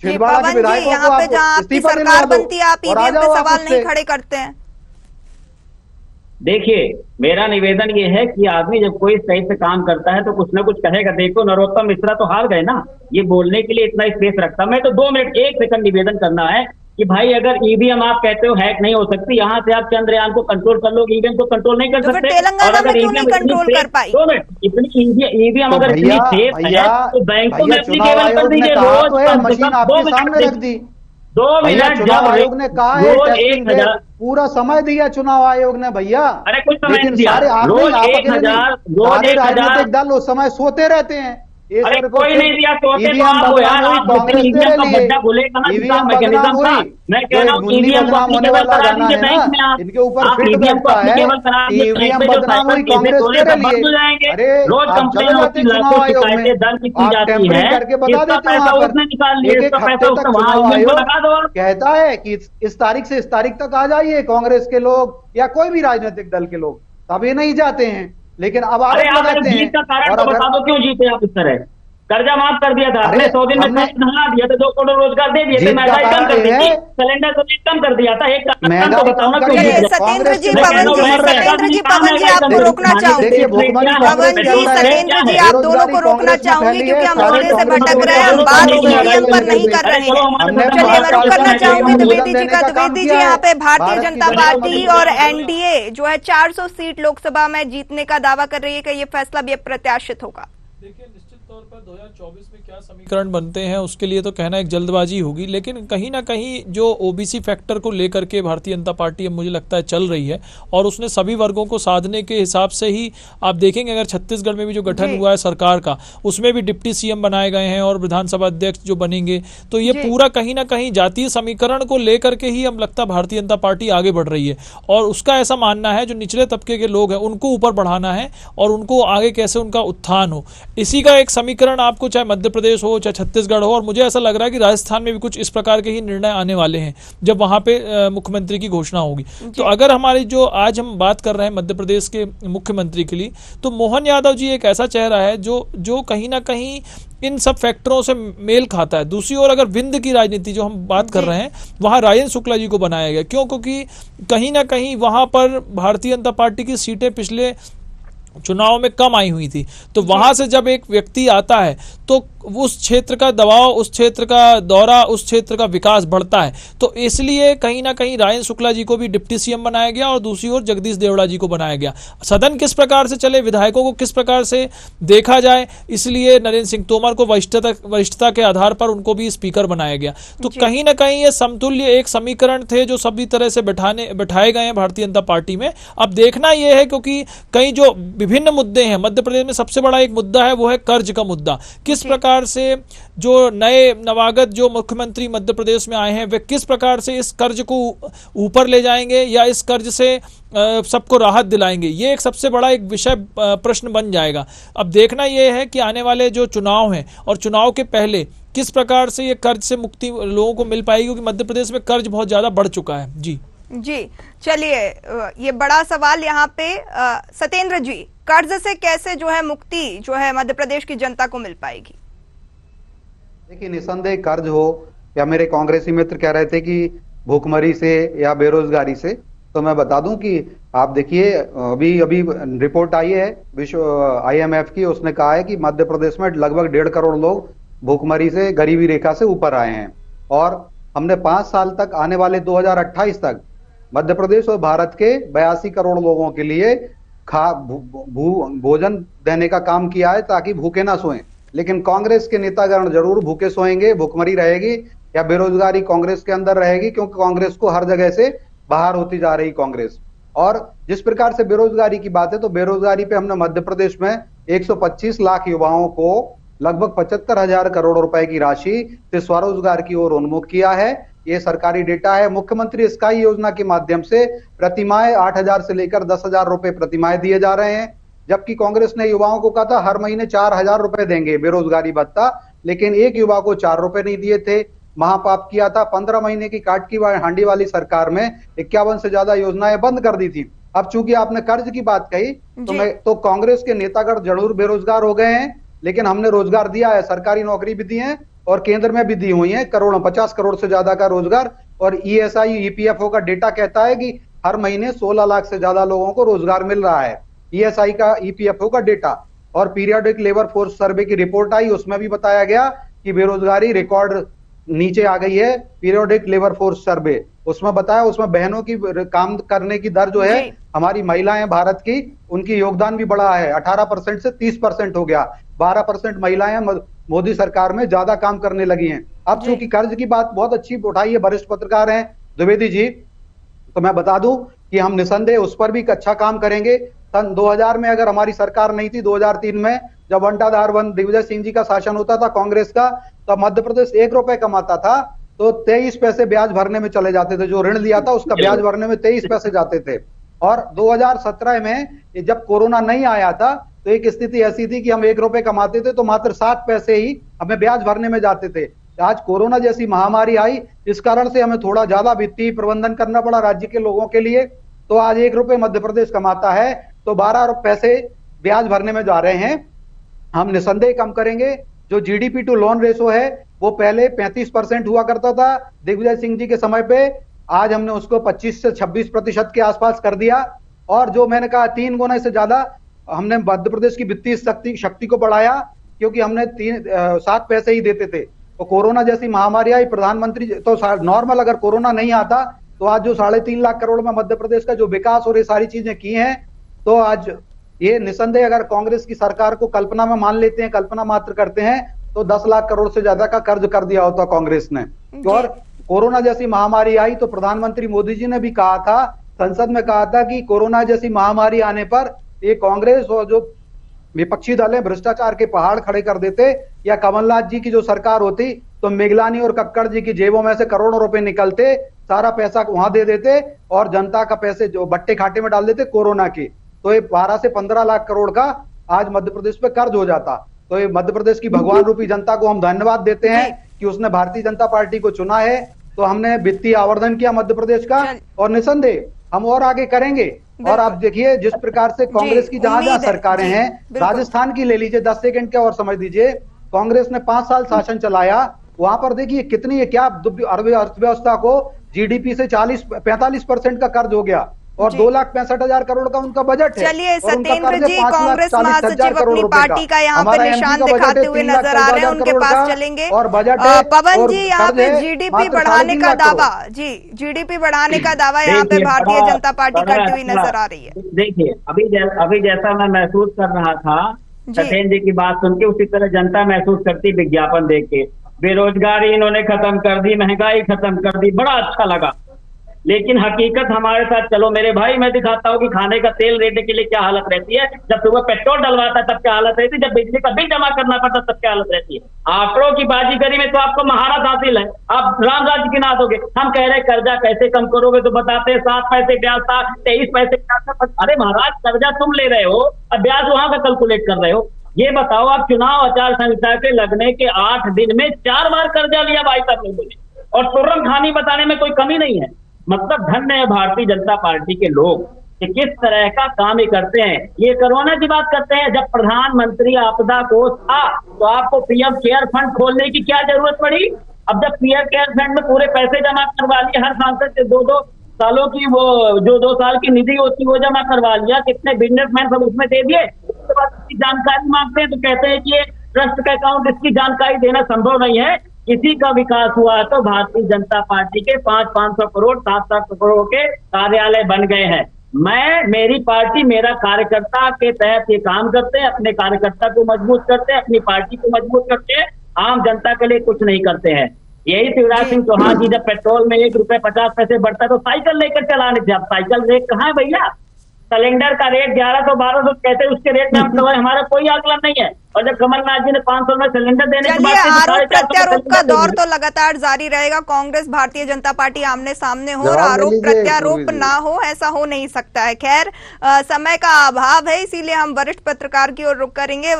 छिंदवाड़ा के विधायकों को आप इस्तीफा सरकार बनती है, आप ईवीएम पे सवाल नहीं खड़े करते हैं। देखिए, मेरा निवेदन ये है कि आदमी जब कोई सही से काम करता है तो कुछ ना कुछ कहेगा। देखो नरोत्तम मिश्रा तो हार गए ना, ये बोलने के लिए इतना स्पेस रखता। मैं तो 2 मिनट 1 सेकंड निवेदन करना है कि भाई अगर ईवीएम आप कहते हो हैक नहीं हो सकती, यहाँ से आप चंद्रयान को कंट्रोल कर लो, ईवीएम को कंट्रोल नहीं कर सकते। और अगर ईवीएम कंट्रोल कर पाई, 2 मिनट, इतनी ईवीएम अगर इतनी सेफ है तो बैंकों में एप्लीकेबल कर दीजिए। रोज मशीन आपके सामने रख दी। 2 मिनट, चुनाव आयोग ने कहा है पूरा समय दिया चुनाव आयोग ने भैया। अरे कुछ समय लेकिन दिया, सारे आप रोज 1000 राजनीतिक दल उस समय सोते रहते हैं। अरे कोई नहीं दिया, ईवीएम मैकेनिज्म था। मैं कह रहा हूँ ईवीएम को एप्लीकेबल करा दीजिए बैंक में आप, इनके ऊपर ईवीएम को एप्लीकेबल करा दीजिए। ईवीएम बदनाम हुई कांग्रेस के लिए। अरे रोज कंप्लेन होती, लाखों शिकायतें दर्ज की जाती है, इसका पैसा उसने निकाल लिया, इसका पैसा उसने वहां ईवीएम को लगा दो। कहता है कि इस तारीख से इस तारीख तक आ जाइए कांग्रेस के लोग या कोई भी राजनीतिक दल के लोग, तभी नहीं जाते हैं। लेकिन अब अरे आप जीत का कारण तो बता दो, क्यों जीते आप इस तरह? कर्जा माफ कर दिया था आपने, 100 दिन में नहा दिया था, 2 करोड़ रोजगार दे दिए थे, महंगाई कम कर दी थी, सिलेंडर को कम कर दिया था। एक कारण तो बताओ ना क्यों जीत रहे? सतेंद्र जी, पवन जी आपको रोकना चाहूंगी। पवन जी, सतेंद्र जी, आप दोनों को रोकना चाहूंगी क्योंकि हम मुद्दे से भटक रहे हैं, हम बात ईवीएम पर नहीं कर रहे हैं। चलिए मैं रुक करना चाहूंगी द्विवेदी जी का। द्विवेदी जी, यहाँ पे भारतीय जनता पार्टी और एनडीए जो है 400 सीट लोकसभा में जीतने का दावा कर रही है कि ये फैसला भी प्रत्याशित होगा। देखिए निश्चित तौर पर 2024 में क्या समीकरण बनते हैं उसके लिए तो कहना एक जल्दबाजी होगी, लेकिन कहीं ना कहीं जो ओबीसी फैक्टर को लेकर के भारतीय जनता पार्टी अब मुझे लगता है चल रही है और उसने सभी वर्गों को साधने के हिसाब से ही आप देखेंगे। अगर छत्तीसगढ़ में भी जो गठन हुआ है सरकार का, उसमें भी डिप्टी सीएम बनाए गए हैं और विधानसभा अध्यक्ष जो बनेंगे, तो ये पूरा कहीं ना कहीं जातीय समीकरण को लेकर के ही अब लगता है भारतीय जनता पार्टी आगे बढ़ रही है। और उसका ऐसा मानना है जो निचले तबके के लोग हैं उनको ऊपर बढ़ाना है और उनको आगे कैसे उनका उत्थान हो, इसी का एक समीकरण आपको चाहे मध्य प्रदेश हो चाहे छत्तीसगढ़ हो। और मुझे ऐसा लग रहा है कि राजस्थान में भी कुछ इस प्रकार के ही निर्णय आने वाले हैं जब वहां पे मुख्यमंत्री की घोषणा होगी। तो अगर हमारी जो आज हम बात कर रहे हैं मध्य प्रदेश के मुख्यमंत्री के लिए, तो मोहन यादव जी एक ऐसा चेहरा है जो कहीं ना कहीं इन सब फैक्टरों से मेल खाता है। दूसरी ओर अगर विंध्य की राजनीति जो हम बात कर रहे हैं, वहां राजेंद्र शुक्ला जी को बनाया गया। क्यों? क्योंकि कहीं ना कहीं वहां पर भारतीय जनता पार्टी की सीटें पिछले चुनाव में कम आई हुई थी, तो वहां से जब एक व्यक्ति आता है तो उस क्षेत्र का दबाव, उस क्षेत्र का दौरा, उस क्षेत्र का विकास बढ़ता है। तो इसलिए कहीं ना कहीं राजेंद्र शुक्ला जी को भी डिप्टी सीएम बनाया गया और दूसरी ओर जगदीश देवड़ा जी को बनाया गया। सदन किस प्रकार से चले, विधायकों को किस प्रकार से देखा जाए, इसलिए नरेंद्र सिंह तोमर को वरिष्ठता के आधार पर उनको भी स्पीकर बनाया गया। तो कहीं ना कहीं ये समतुल्य एक समीकरण थे जो सभी तरह से बैठाए गए हैं भारतीय जनता पार्टी में। अब देखना यह है, क्योंकि कहीं जो विभिन्न मुद्दे हैं। मध्य प्रदेश में सबसे बड़ा एक मुद्दा है, वो है कर्ज का मुद्दा। किस प्रकार से जो नए नवागत जो मुख्यमंत्री मध्य प्रदेश में आए हैं, वे किस प्रकार से इस कर्ज को ऊपर ले जाएंगे या इस कर्ज से सबको राहत दिलाएंगे, ये एक सबसे बड़ा एक विषय प्रश्न बन जाएगा। अब देखना यह है कि आने वाले जो चुनाव हैं और चुनाव के पहले किस प्रकार से ये कर्ज से मुक्ति लोगों को मिल पाएगी, क्योंकि मध्य प्रदेश में कर्ज बहुत ज्यादा बढ़ चुका है। जी चलिए, ये बड़ा सवाल यहाँ पे सत्येंद्र जी, कर्ज से कैसे जो है मुक्ति जो है मध्य प्रदेश की जनता को मिल पाएगी? देखिए, निसंदेह कर्ज हो या मेरे कांग्रेसी मित्र कह रहे थे कि भूखमरी से या बेरोजगारी से, तो मैं बता दूं कि आप देखिए, अभी रिपोर्ट आई है विश्व IMF की, उसने कहा है कि मध्य प्रदेश में लगभग 1.5 करोड़ लोग भूखमरी से, गरीबी रेखा से ऊपर आए हैं। और हमने 5 साल तक, आने वाले 2028 तक मध्य प्रदेश और भारत के 82 करोड़ लोगों के लिए भोजन देने का काम किया है ताकि भूखे ना सोएं। लेकिन कांग्रेस के नेतागण जरूर भूखे सोएंगे, भूखमरी रहेगी या बेरोजगारी कांग्रेस के अंदर रहेगी, क्योंकि कांग्रेस को हर जगह से बाहर होती जा रही कांग्रेस। और जिस प्रकार से बेरोजगारी की बात है, तो बेरोजगारी पे हमने मध्य प्रदेश में 125 लाख युवाओं को लगभग 75,000 करोड़ रुपए की राशि से स्वरोजगार की ओर उन्मुख किया है। ये सरकारी डेटा है। मुख्यमंत्री स्काई योजना के माध्यम से प्रतिमाह 8,000 से लेकर 10,000 रुपए प्रतिमाह दिए जा रहे हैं, जबकि कांग्रेस ने युवाओं को कहा था हर महीने 4,000 रुपए देंगे बेरोजगारी भत्ता, लेकिन एक युवा को 4 रुपए नहीं दिए थे। महापाप किया था। 15 महीने की काट की हांडी वाली सरकार में 51 से ज्यादा योजनाएं बंद कर दी थी। अब चूंकि आपने कर्ज की बात कही, तो कांग्रेस के नेतागण जरूर बेरोजगार हो गए हैं, लेकिन हमने रोजगार दिया है, सरकारी नौकरी भी दी है और केंद्र में भी दी हुई है, 50 करोड़ से ज्यादा का रोजगार। और ESI EPFO का डेटा कहता है कि हर महीने 16 लाख से ज्यादा लोगों को रोजगार मिल रहा है। ESI का, EPFO का डेटा। और पीरियोडिक लेबर फोर्स सर्वे की रिपोर्ट आई, उसमें भी बताया गया कि बेरोजगारी रिकॉर्ड नीचे आ गई है। पीरियोडिक लेबर फोर्स सर्वे, उसमें बताया, उसमें बहनों की काम करने की दर जो है, हमारी महिलाएं भारत की, उनकी योगदान भी बढ़ा है, 18% से 30% हो गया। 12% महिलाएं मोदी सरकार में ज्यादा काम करने लगी हैं। अब चूंकि कर्ज की बात बहुत अच्छी उठाई है, वरिष्ठ पत्रकार हैं द्विवेदी जी, तो मैं बता दूं कि हम निसंदेह उस पर भी अच्छा काम करेंगे। सन 2000 में अगर हमारी सरकार नहीं थी, 2003 में जब बंटाधार दिग्विजय सिंह जी का शासन होता था कांग्रेस का, तो मध्य प्रदेश 1 रुपए कमाता था तो 23 पैसे ब्याज भरने में चले जाते थे। जो ऋण लिया था उसका ब्याज भरने में 23 पैसे जाते थे। और 2017 में जब कोरोना नहीं आया था, तो एक स्थिति ऐसी थी कि हम 1 रुपए कमाते थे तो मात्र 7 पैसे ही हमें ब्याज भरने में जाते थे। आज कोरोना जैसी महामारी आई, इस कारण से हमें थोड़ा ज्यादा वित्तीय प्रबंधन करना पड़ा राज्य के लोगों के लिए। तो आज 1 रुपए मध्य प्रदेश कमाता है तो 12 पैसे ब्याज भरने में जा रहे हैं। हम निसंदेह कम करेंगे। जो GDP टू लोन रेशो है, वो पहले 35% हुआ करता था दिग्विजय सिंह जी के समय पे, आज हमने उसको 25 से 26% के आसपास कर दिया। और जो मैंने कहा 3 गुना से ज्यादा हमने मध्य प्रदेश की वित्तीय शक्ति को बढ़ाया, क्योंकि हमने 7 पैसे ही देते थे। तो कोरोना जैसी महामारी आई, प्रधानमंत्री तो नॉर्मल अगर कोरोना नहीं आता तो आज जो 3.5 लाख करोड़ में मध्य प्रदेश का जो विकास और ये सारी चीजें की हैं, तो आज ये निसंदेह अगर कांग्रेस की सरकार को कल्पना में मान लेते हैं, कल्पना मात्र करते हैं, तो 10 लाख करोड़ से ज्यादा का कर्ज कर दिया होता कांग्रेस ने। और कोरोना जैसी महामारी आई तो प्रधानमंत्री मोदी जी ने भी कहा था, संसद में कहा था कि कोरोना जैसी महामारी आने पर ये कांग्रेस और जो विपक्षी दल है भ्रष्टाचार के पहाड़ खड़े कर देते, या कमलनाथ जी की जो सरकार होती तो मिगलानी और कक्कड़ जी की जेबों में से करोड़ों रुपए निकलते, सारा पैसा वहां दे देते और जनता का पैसे जो बट्टे खाटे में डाल देते कोरोना की। तो ये 12 से 15 लाख करोड़ का आज मध्य प्रदेश पे कर्ज हो जाता। तो ये मध्य प्रदेश की भगवान रूपी जनता को हम धन्यवाद देते हैं कि उसने भारतीय जनता पार्टी को चुना है। तो हमने वित्तीय आवर्धन किया मध्य प्रदेश का, और निसंदेह हम और आगे करेंगे। और आप देखिए जिस प्रकार से कांग्रेस की जहां जहां सरकारें हैं, राजस्थान की ले लीजिए, 10 सेकंड क्या और समझ लीजिए, कांग्रेस ने 5 साल शासन चलाया, वहां पर देखिए कितनी है, क्या अर्थव्यवस्था को GDP से 45% का कर्ज हो गया, और 2,65,000 करोड़ का उनका बजट है। चलिए सत्येंद्र जी, कांग्रेस महासचिव अपनी पार्टी का यहाँ पे निशान दिखाते हुए नजर आ रहे हैं, उनके पास चलेंगे। और बजट पवन जी, यहाँ पे GDP बढ़ाने का दावा, जी GDP बढ़ाने का दावा यहाँ पे भारतीय जनता पार्टी करती हुई नजर आ रही है। देखिए अभी जैसा मैं महसूस कर रहा था सत्येंद्र जी की बात सुन के, उसी तरह जनता महसूस करती विज्ञापन देख के। बेरोजगारी इन्होंने खत्म कर दी, महंगाई खत्म कर दी, बड़ा अच्छा लगा। लेकिन हकीकत हमारे साथ चलो मेरे भाई, मैं दिखाता हूँ कि खाने का तेल लेने के लिए क्या हालत रहती है, जब सुबह पेट्रोल डलवाता तब क्या हालत रहती है, जब बिजली का बिल जमा करना पड़ता तब क्या हालत रहती है। आंकड़ों की बाजीगरी में तो आपको महारत हासिल है, आप राम राज्य गिना दोगे। हम कह रहे कर्जा कैसे कम करोगे तो बताते हैं 7 पैसे ब्याज था, 23 पैसे ब्याज था। अरे महाराज, कर्जा तुम ले रहे हो और ब्याज वहां का कैलकुलेट कर रहे हो। ये बताओ, आप चुनाव आचार संहिता के लगने के 8 दिन में 4 बार कर्जा लिया भाई साहब लोगों ने, और तुरंत खानी बताने में कोई कमी नहीं है। मतलब धन्य है भारतीय जनता पार्टी के लोग कि किस तरह का काम ये करते हैं। ये कोरोना की बात करते हैं, जब प्रधानमंत्री आपदा कोष था तो आपको पीएम केयर फंड खोलने की क्या जरूरत पड़ी? अब जब पीएम केयर फंड में पूरे पैसे जमा करवा लिए, हर सांसद से 2-2 सालों की वो जो 2 साल की निधि होती वो जमा करवा लिया, कितने बिजनेसमैन सब उसमें दे दिए। उसके बाद इसकी जानकारी मांगते हैं तो कहते हैं कि ये ट्रस्ट का अकाउंट, इसकी जानकारी देना संभव नहीं है। किसी का विकास हुआ है तो भारतीय जनता पार्टी के 500-500 करोड़ 700 करोड़ के कार्यालय बन गए हैं। मेरी पार्टी, मेरा कार्यकर्ता के तहत ये काम करते हैं, अपने कार्यकर्ता को मजबूत करते हैं, अपनी पार्टी को मजबूत करते हैं, आम जनता के लिए कुछ नहीं करते हैं। यही शिवराज सिंह चौहान जी जब पेट्रोल में 1 रुपए 50 पैसे बढ़ता तो साइकिल लेकर चलाने थे। अब साइकिल रेट कहाँ है भैया? सिलेंडर का रेट 1100-1200 कहते हैं, उसके रेट में हम हमारा कोई आकलन नहीं है। और जब कमलनाथ जी ने 500 में सिलेंडर देने के बाद आरोप प्रत्यारोप का दौर तो लगातार जारी रहेगा। कांग्रेस भारतीय जनता पार्टी आमने सामने हो और आरोप प्रत्यारोप ना हो, ऐसा हो नहीं सकता है। खैर, समय का अभाव है, इसीलिए हम वरिष्ठ पत्रकार की ओर रुख करेंगे।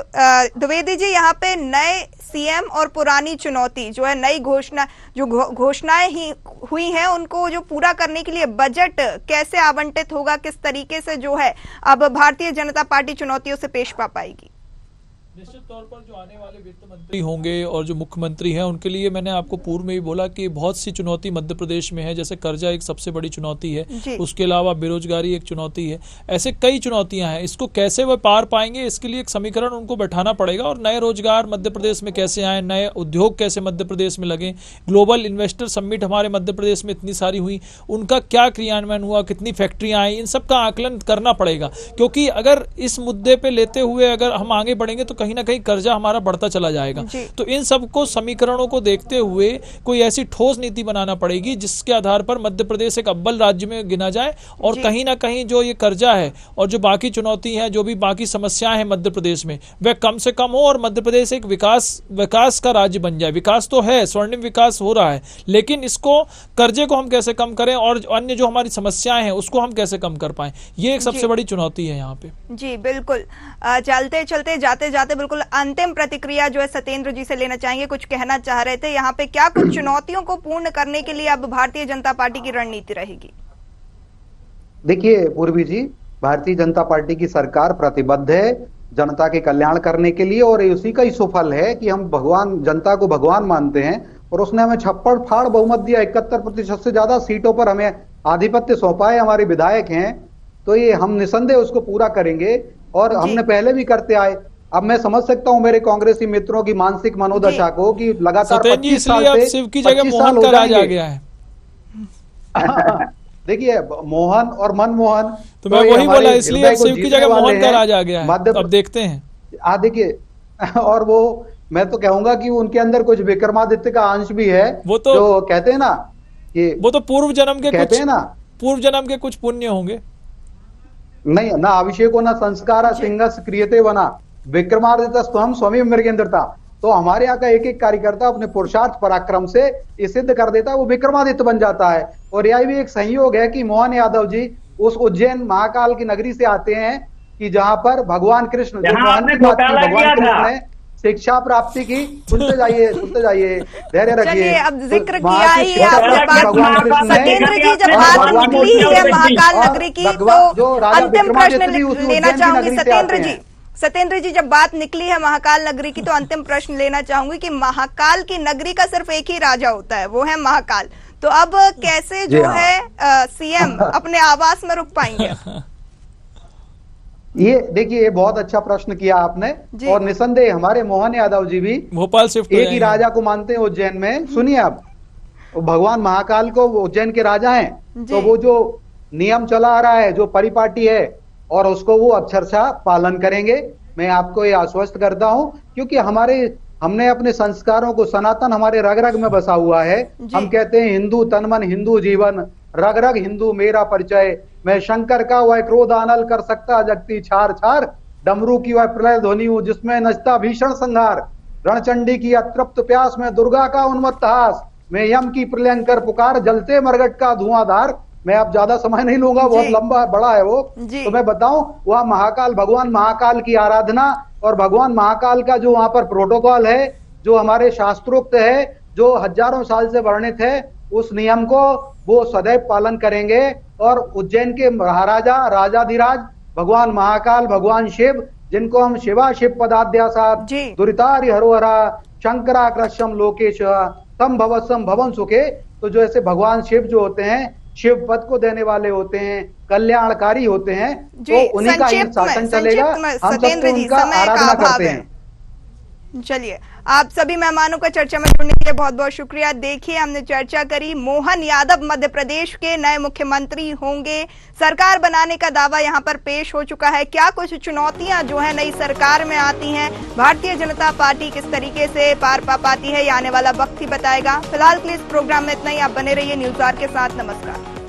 द्विवेदी जी, यहाँ पे नए सीएम और पुरानी चुनौती जो है, नई घोषणा, जो घोषणाएं ही हुई हैं उनको जो पूरा करने के लिए बजट कैसे आवंटित होगा, किस तरीके से जो है अब भारतीय जनता पार्टी चुनौतियों से पेश पा पाएगी? निश्चित तौर पर जो आने वाले वित्त मंत्री होंगे और जो मुख्यमंत्री हैं उनके लिए मैंने आपको पूर्व में ही बोला कि बहुत सी चुनौती मध्य प्रदेश में है। जैसे कर्जा एक सबसे बड़ी चुनौती है, उसके अलावा बेरोजगारी एक चुनौती है, ऐसे कई चुनौतियां हैं। इसको कैसे वह पार पाएंगे, इसके लिए एक समीकरण उनको बैठाना पड़ेगा। और नए रोजगार मध्य प्रदेश में कैसे आए, नए उद्योग कैसे मध्य प्रदेश में लगे, ग्लोबल इन्वेस्टर समिट हमारे मध्य प्रदेश में इतनी सारी हुई, उनका क्या क्रियान्वयन हुआ, कितनी फैक्ट्रियां आई, इन सब का आकलन करना पड़ेगा। क्योंकि अगर इस मुद्दे पे लेते हुए अगर हम आगे बढ़ेंगे तो कहीं ना कहीं कर्जा हमारा बढ़ता चला जाएगा। तो इन सबको समीकरणों को देखते हुए कोई ऐसी ठोस नीति बनाना पड़ेगी जिसके आधार पर मध्य प्रदेश एक अव्वल राज्य में गिना जाए और कहीं ना कहीं जो ये कर्जा है और जो बाकी चुनौती है, जो भी बाकी समस्याएं हैं मध्य प्रदेश में, वह कम से कम हो और मध्य प्रदेश एक विकास का राज्य बन जाए। विकास तो है, स्वर्णिम विकास हो रहा है, लेकिन इसको, कर्जे को हम कैसे कम करें और अन्य जो हमारी समस्याएं हैं उसको हम कैसे कम कर पाए, ये एक सबसे बड़ी चुनौती है यहाँ पे। जी बिल्कुल। चलते चलते जाते जाते बिल्कुल अंतिम प्रतिक्रिया जो है सत्येंद्र जी से लेना चाहेंगे, कुछ कहना चाह रहे थे। यहाँ पे क्या कुछ चुनौतियों को पूर्ण करने के लिए अब भारतीय जनता पार्टी की रणनीति रहेगी? देखिए पूर्वी जी, भारतीय जनता पार्टी की सरकार प्रतिबद्ध है जनता के कल्याण करने के लिए, और उसी का ही सुफल है कि हम जनता को भगवान मानते हैं और उसने हमें छप्पड़ फाड़ बहुमत दिया। 71% से ज्यादा सीटों पर हमें आधिपत्य सौंपा है, हमारे विधायक हैं, तो ये हम निसंदेह उसको पूरा करेंगे और हमने पहले भी करते आए। अब मैं समझ सकता हूं मेरे कांग्रेसी मित्रों की मानसिक मनोदशा को कि लगातार 25 साल से शिव की जगह मोहन का राज आ गया है। देखिए मोहन और मनमोहन, तो मैं वही बोला, इसलिए शिव की जगह मोहन का राज आ गया है। अब देखते हैं। देखिए, और वो मैं तो कहूंगा कि उनके अंदर कुछ विक्रमादित्य का अंश भी है। वो तो जो कहते हैं ना कि वो तो पूर्व जन्म के कहते हैं ना, पूर्व जन्म के कुछ पुण्य होंगे। नहीं, ना अभिषेको ना संस्कार सिंहस क्रियते बना विक्रमादित्य स्वयं स्वामी मृगेंद्र था। तो हमारे यहाँ का एक एक कार्यकर्ता अपने पुरुषार्थ पराक्रम से ये सिद्ध कर देता है, वो विक्रमादित्य बन जाता है। और यह भी एक संयोग है कि मोहन यादव जी उस उज्जैन महाकाल की नगरी से आते हैं कि जहां पर भगवान कृष्ण, भगवान कृष्ण ने शिक्षा प्राप्ति की। सुनते जाइए धैर्य रखिए। अब जिक्र किया ही है सत्येंद्र जी, जब बात निकली है महाकाल नगरी की तो अंतिम प्रश्न लेना चाहूंगी सत्येंद्र जी, जब बात निकली है महाकाल नगरी की तो अंतिम प्रश्न लेना चाहूंगी कि महाकाल की नगरी का सिर्फ एक ही राजा होता है, वो है महाकाल। तो अब कैसे जो है सीएम अपने आवास में रुक पाएंगे? ये देखिए, ये बहुत अच्छा प्रश्न किया आपने, और निसंदेह हमारे मोहन यादव जी भी भोपाल शिफ्ट एक ही राजा को मानते हैं उज्जैन में। सुनिए आप, भगवान महाकाल को उज्जैन के राजा हैं, तो वो जो नियम चला आ रहा है, जो परिपाटी है, और उसको वो अक्षरशः पालन करेंगे। मैं आपको ये आश्वस्त करता हूं, क्योंकि हमने अपने संस्कारों को, सनातन हमारे रग रग में बसा हुआ है। हम कहते हैं हिंदू तन मन हिंदू जीवन, रग रग हिंदू मेरा परिचय, मैं शंकर का वह क्रोध आनल कर सकता जगती छार छार, डमरू की वह प्रलय ध्वनि हूं जिसमें नचता भीषण संहार, रणचंडी की अतृप्त प्यास में दुर्गा का उन्मत्त हास, मैं यम की प्रलयंकर पुकार जलते मरगट का धुआंधार। मैं अब ज्यादा समय नहीं लूंगा, बहुत लंबा बड़ा है वो। तो मैं बताऊं, वह महाकाल, भगवान महाकाल की आराधना और भगवान महाकाल का जो वहां पर प्रोटोकॉल है, जो हमारे शास्त्रोक्त है, जो हजारों साल से वर्णित है, उस नियम को वो सदैव पालन करेंगे। और उज्जैन के महाराजा राजाधिराज भगवान महाकाल, भगवान शिव, जिनको हम शिवा शिव पदाध्यासात दुरितारि हरोहरा शंकराकृष्यम लोकेश तम भवसम भवन सुखे। तो जो ऐसे भगवान शिव जो होते हैं, शिव पद को देने वाले होते हैं, कल्याणकारी होते हैं, तो उन्हीं का ही शासन चलेगा। हम सब उनका आराधना करते हैं। चलिए, आप सभी मेहमानों का चर्चा में जुड़ने के लिए बहुत बहुत शुक्रिया। देखिए, हमने चर्चा करी, मोहन यादव मध्य प्रदेश के नए मुख्यमंत्री होंगे, सरकार बनाने का दावा यहां पर पेश हो चुका है। क्या कुछ चुनौतियां जो है नई सरकार में आती हैं, भारतीय जनता पार्टी किस तरीके से पार पा पाती है, ये आने वाला वक्त ही बताएगा। फिलहाल के लिए इस प्रोग्राम में इतना ही। आप बने रहिए न्यूज़ आवर के साथ। नमस्कार।